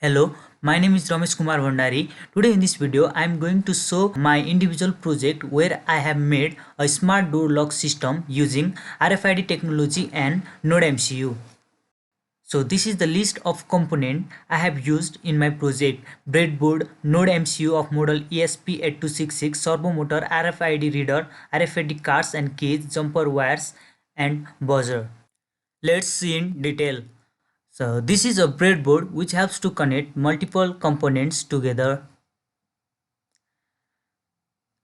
Hello, my name is Ramesh Kumar Bhandari. Today in this video, I am going to show my individual project where I have made a smart door lock system using RFID technology and Node MCU. So this is the list of components I have used in my project: breadboard, Node MCU of model ESP8266, servo motor, RFID reader, RFID cards and keys, jumper wires and buzzer. Let's see in detail. So this is a breadboard which helps to connect multiple components together.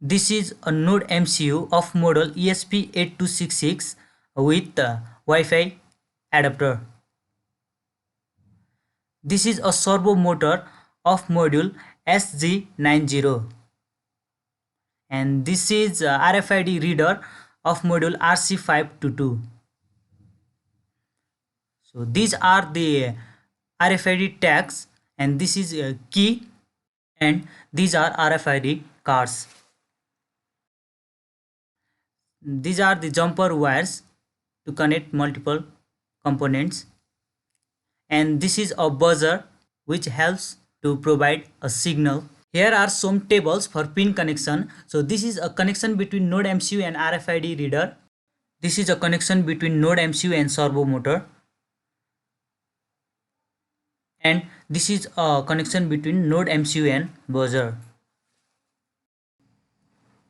This is a Node MCU of model ESP8266 with Wi-Fi adapter. This is a servo motor of module SG90, and this is RFID reader of module RC522. So these are the RFID tags, and this is a key, and these are RFID cards. These are the jumper wires to connect multiple components, and this is a buzzer which helps to provide a signal. Here are some tables for pin connection. So this is a connection between Node MCU and RFID reader. This is a connection between Node MCU and servo motor, and this is a connection between Node MCU and buzzer.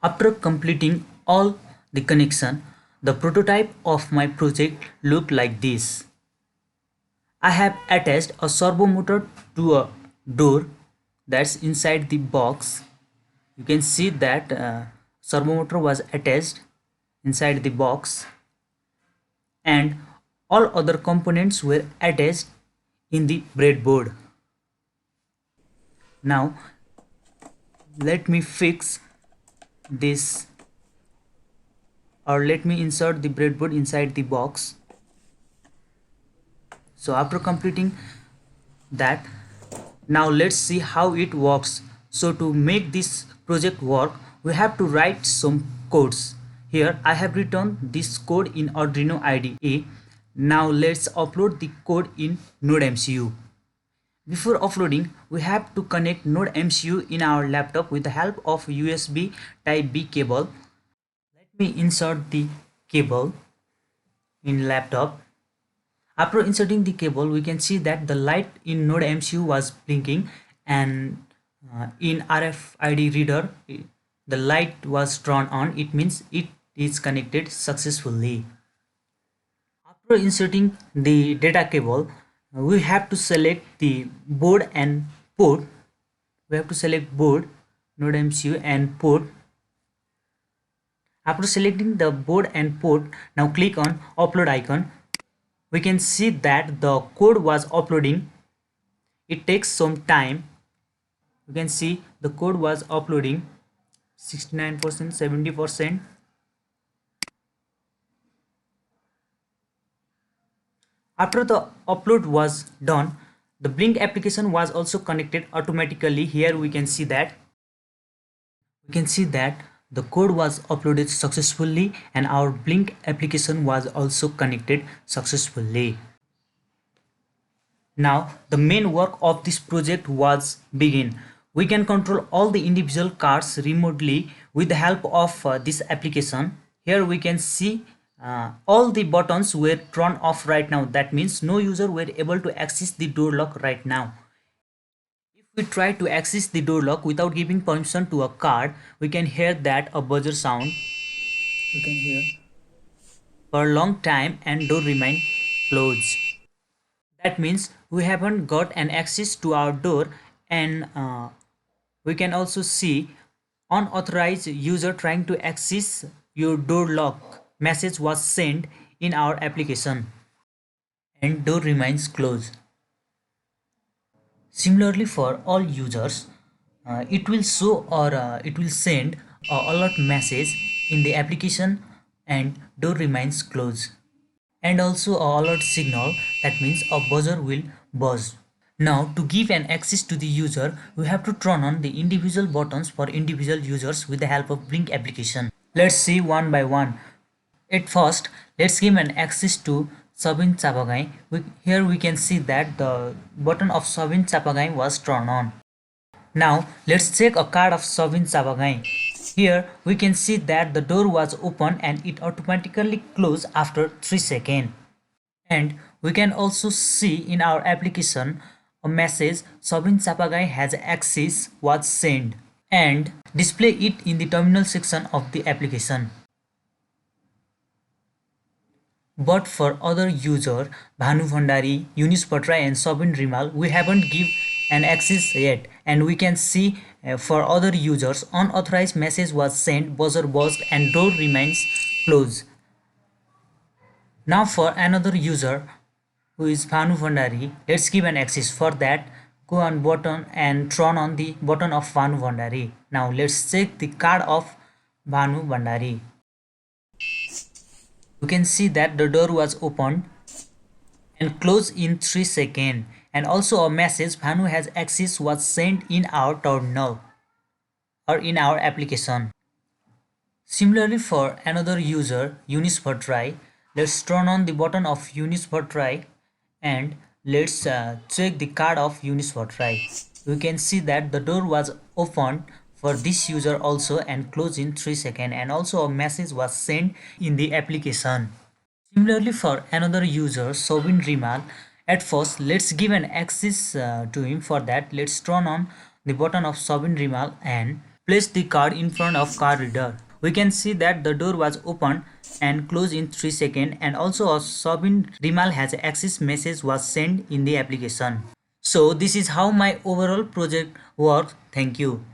After completing all the connection, the prototype of my project looked like this. I have attached a servo motor to a door that's inside the box. You can see that servo motor was attached inside the box, and all other components were attached in the breadboard. Now let me fix this, or let me insert the breadboard inside the box. So after completing that, now let's see how it works. So to make this project work, we have to write some codes. Here I have written this code in Arduino IDE. Now let's upload the code in Node MCU. Before uploading, we have to connect Node MCU in our laptop with the help of USB Type B cable. Let me insert the cable in laptop. After inserting the cable, we can see that the light in Node MCU was blinking, and in RFID reader the light was turned on. It means it is connected successfully. After inserting the data cable, we have to select the board and port. We have to select board, Node MCU and port. After selecting the board and port, now click on upload icon. We can see that the code was uploading. It takes some time. You can see the code was uploading 69%, 70%. After the upload was done, the Blink application was also connected automatically. Here we can see that the code was uploaded successfully, and our Blink application was also connected successfully. Now the main work of this project was begin. We can control all the individual cards remotely with the help of this application. Here we can see all the buttons were turned off right now. That means no user were able to access the door lock right now. If we try to access the door lock without giving permission to a card, we can hear that a buzzer sound. You can hear for a long time, and door remain closed. That means we haven't got an access to our door, and we can also see unauthorized user trying to access your door lock message was sent in our application, and door remains closed. Similarly, for all users, it will show, or it will send a alert message in the application, and door remains closed, and also a alert signal. That means a buzzer will buzz. Now to give an access to the user, we have to turn on the individual buttons for individual users with the help of Blink application. Let's see one by one. At first, let's give an access to Sabin Chapagai. Here we can see that the button of Sabin Chapagai was turned on. Now let's check a card of Sabin Chapagai. Here we can see that the door was open and it automatically closed after 3 seconds. And we can also see in our application a message Sabin Chapagai has access was sent and display it in the terminal section of the application. But for other user Bhanu Bhandari, Eunice Patrai and Sabin Rimal, we haven't give an access yet, and we can see for other users unauthorized message was sent, buzzer buzzed and door remains closed. Now for another user who is Bhanu Bhandari, let's give an access. For that, go on button and turn on the button of Bhanu Bhandari. Now let's check the card of Bhanu Bhandari. You can see that the door was opened and closed in 3 seconds, and also a message Bhanu has access was sent in our terminal or in our application. Similarly for another user Eunice Bhatrai, let's turn on the button of Eunice Bhatrai and let's check the card of Eunice Bhatrai. We can see that the door was opened for this user also and closed in 3 seconds, and also a message was sent in the application. Similarly for another user Sobin Rimal, at first let's give an access to him. For that, let's turn on the button of Sobin Rimal and place the card in front of card reader. We can see that the door was opened and closed in 3 seconds, and also a Sobin Rimal has access message was sent in the application. So this is how my overall project works. Thank you.